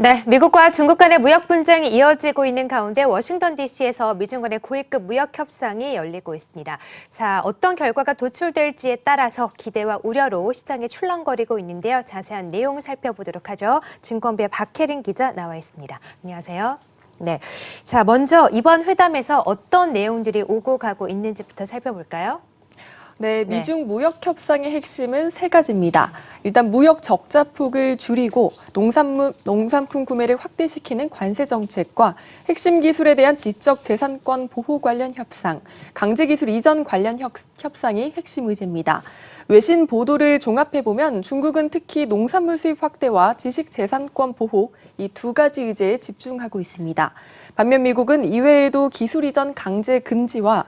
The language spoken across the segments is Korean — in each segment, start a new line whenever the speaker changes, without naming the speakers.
네, 미국과 중국 간의 무역 분쟁이 이어지고 있는 가운데 워싱턴 DC에서 미중 간의 고위급 무역 협상이 열리고 있습니다. 자, 어떤 결과가 도출될지에 따라서 기대와 우려로 시장이 출렁거리고 있는데요. 자세한 내용 살펴보도록 하죠. 증권부의 박혜린 기자 나와 있습니다. 안녕하세요. 네, 자, 먼저 이번 회담에서 어떤 내용들이 오고 가고 있는지부터 살펴볼까요?
네, 미중 무역 협상의 핵심은 세 가지입니다. 일단 무역 적자 폭을 줄이고 농산품 구매를 확대시키는 관세 정책과 핵심 기술에 대한 지적 재산권 보호 관련 협상, 강제 기술 이전 관련 협상이 핵심 의제입니다. 외신 보도를 종합해보면 중국은 특히 농산물 수입 확대와 지식 재산권 보호 이 두 가지 의제에 집중하고 있습니다. 반면 미국은 이외에도 기술 이전 강제 금지와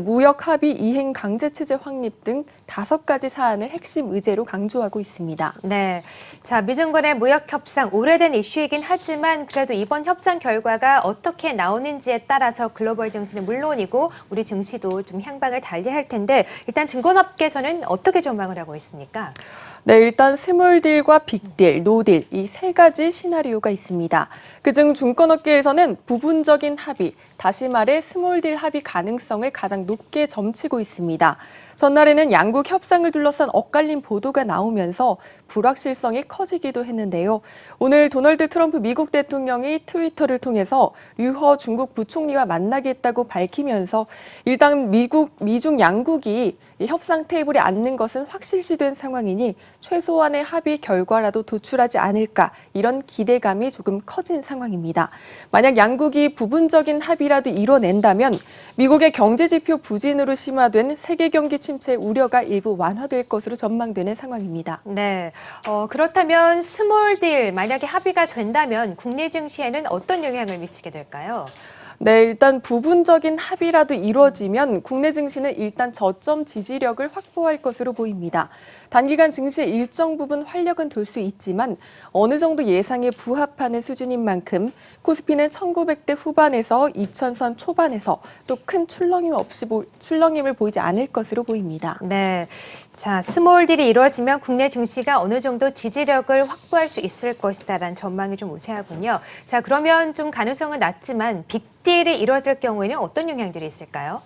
무역 합의 이행 강제 체제 확립 등 5가지 사안을 핵심 의제로 강조하고 있습니다.
네, 자, 미중 간의 무역 협상 오래된 이슈이긴 하지만 그래도 이번 협상 결과가 어떻게 나오는지에 따라서 글로벌 증시는 물론이고 우리 증시도 좀 향방을 달리할 텐데 일단 증권업계에서는 어떻게 전망을 하고 있습니까?
네, 일단 스몰딜과 빅딜, 노딜 이 세 가지 시나리오가 있습니다. 그중 증권업계에서는 부분적인 합의, 다시 말해 스몰딜 합의 가능성을 가장 높게 점치고 있습니다. 전날에는 양국 협상을 둘러싼 엇갈린 보도가 나오면서 불확실성이 커지기도 했는데요. 오늘 도널드 트럼프 미국 대통령이 트위터를 통해서 류허 중국 부총리와 만나겠다고 밝히면서 일단 미중 양국이 협상 테이블에 앉는 것은 확실시된 상황이니 최소한의 합의 결과라도 도출하지 않을까 이런 기대감이 조금 커진 상황입니다. 만약 양국이 부분적인 합의라도 이뤄낸다면 미국의 경제지표 부진으로 심화된 세계 경기 침체 우려가 일부 완화될 것으로 전망되는 상황입니다.
네, 그렇다면 스몰딜 만약에 합의가 된다면 국내 증시에는 어떤 영향을 미치게 될까요?
네, 일단 부분적인 합의라도 이루어지면 국내 증시는 일단 저점 지지력을 확보할 것으로 보입니다. 단기간 증시의 일정 부분 활력은 돌 수 있지만 어느 정도 예상에 부합하는 수준인 만큼 코스피는 1900대 후반에서 2000선 초반에서 또 큰 출렁임을 보이지 않을 것으로 보입니다.
네, 자, 스몰딜이 이루어지면 국내 증시가 어느 정도 지지력을 확보할 수 있을 것이다라는 전망이 좀 우세하군요. 자, 그러면 좀 가능성은 낮지만 빅딜이 이루어질 경우에는 어떤 영향들이 있을까요?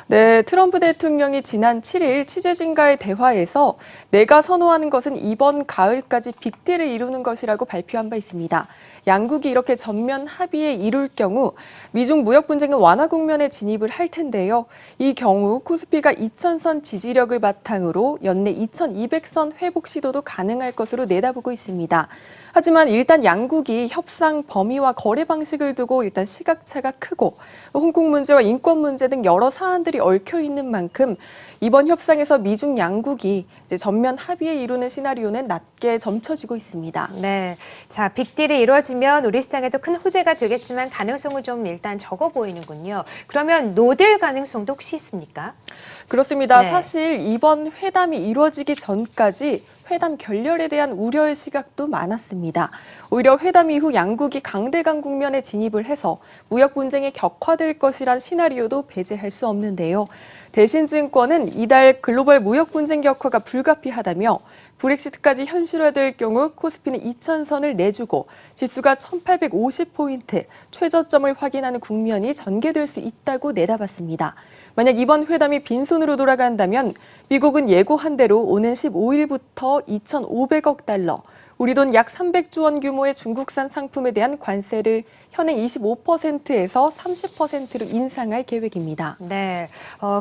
네, 트럼프 대통령이 지난 7일 취재진과의 대화에서 내가 선호하는 것은 이번 가을까지 빅딜을 이루는 것이라고 발표한 바 있습니다. 양국이 이렇게 전면 합의에 이룰 경우 미중 무역 분쟁은 완화 국면에 진입을 할 텐데요. 이 경우 코스피가 2000선 지지력을 바탕으로 연내 2200선 회복 시도도 가능할 것으로 내다보고 있습니다. 하지만 일단 양국이 협상 범위와 거래 방식을 두고 일단 시각차가 크고 홍콩 문제와 인권 문제 등 여러 사안들이 얽혀 있는 만큼 이번 협상에서 미중 양국이 이제 전면 합의에 이루는 시나리오는 낮게 점쳐지고 있습니다.
네, 자, 빅딜이 이루어지면 우리 시장에도 큰 호재가 되겠지만 가능성은 좀 일단 적어 보이는군요. 그러면 노딜 가능성도 혹시 있습니까?
그렇습니다.
네.
사실 이번 회담이 이루어지기 전까지 회담 결렬에 대한 우려의 시각도 많았습니다. 오히려 회담 이후 양국이 강대강 국면에 진입을 해서 무역 분쟁이 격화될 것이란 시나리오도 배제할 수 없는데요. 대신증권은 이달 글로벌 무역 분쟁 격화가 불가피하다며 브렉시트까지 현실화될 경우 코스피는 2000선을 내주고 지수가 1850포인트 최저점을 확인하는 국면이 전개될 수 있다고 내다봤습니다. 만약 이번 회담이 빈손으로 돌아간다면 미국은 예고한 대로 오는 15일부터 2,500억 달러, 우리 돈 약 300조 원 규모의 중국산 상품에 대한 관세를 현행 25%에서 30%로 인상할 계획입니다.
네,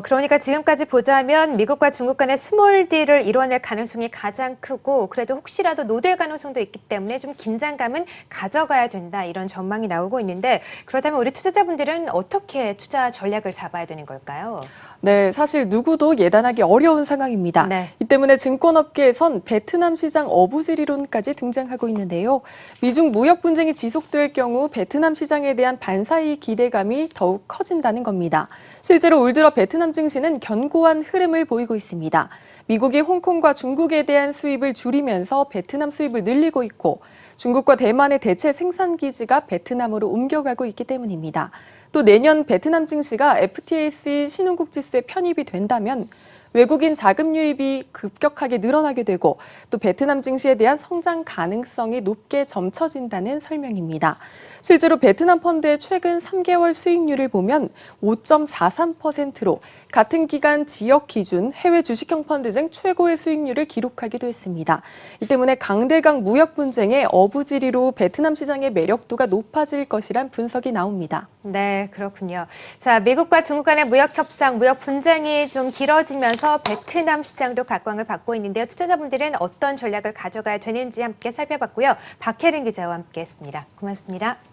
그러니까 지금까지 보자면 미국과 중국 간의 스몰딜을 이뤄낼 가능성이 가장 크고 그래도 혹시라도 노딜 가능성도 있기 때문에 좀 긴장감은 가져가야 된다 이런 전망이 나오고 있는데 그렇다면 우리 투자자분들은 어떻게 투자 전략을 잡아야 되는 걸까요?
네, 사실 누구도 예단하기 어려운 상황입니다.
네.
이 때문에 증권업계에선 베트남 시장 어부질 이론까지 등장하고 있는데요. 미중 무역 분쟁이 지속될 경우 베트남 시장에 대한 반사이익 기대감이 더욱 커진다는 겁니다. 실제로 올 들어 베트남 증시는 견고한 흐름을 보이고 있습니다. 미국이 홍콩과 중국에 대한 수입을 줄이면서 베트남 수입을 늘리고 있고 중국과 대만의 대체 생산 기지가 베트남으로 옮겨가고 있기 때문입니다. 또 내년 베트남 증시가 FTSE 신흥국 지수에 편입이 된다면 외국인 자금 유입이 급격하게 늘어나게 되고 또 베트남 증시에 대한 성장 가능성이 높게 점쳐진다는 설명입니다. 실제로 베트남 펀드의 최근 3개월 수익률을 보면 5.43%로 같은 기간 지역 기준 해외 주식형 펀드 중 최고의 수익률을 기록하기도 했습니다. 이 때문에 강대강 무역 분쟁의 어부지리로 베트남 시장의 매력도가 높아질 것이란 분석이 나옵니다.
네, 그렇군요. 자, 미국과 중국 간의 무역 협상, 무역 분쟁이 좀 길어지면서 베트남 시장도 각광을 받고 있는데요. 투자자분들은 어떤 전략을 가져가야 되는지 함께 살펴봤고요. 박혜린 기자와 함께했습니다. 고맙습니다.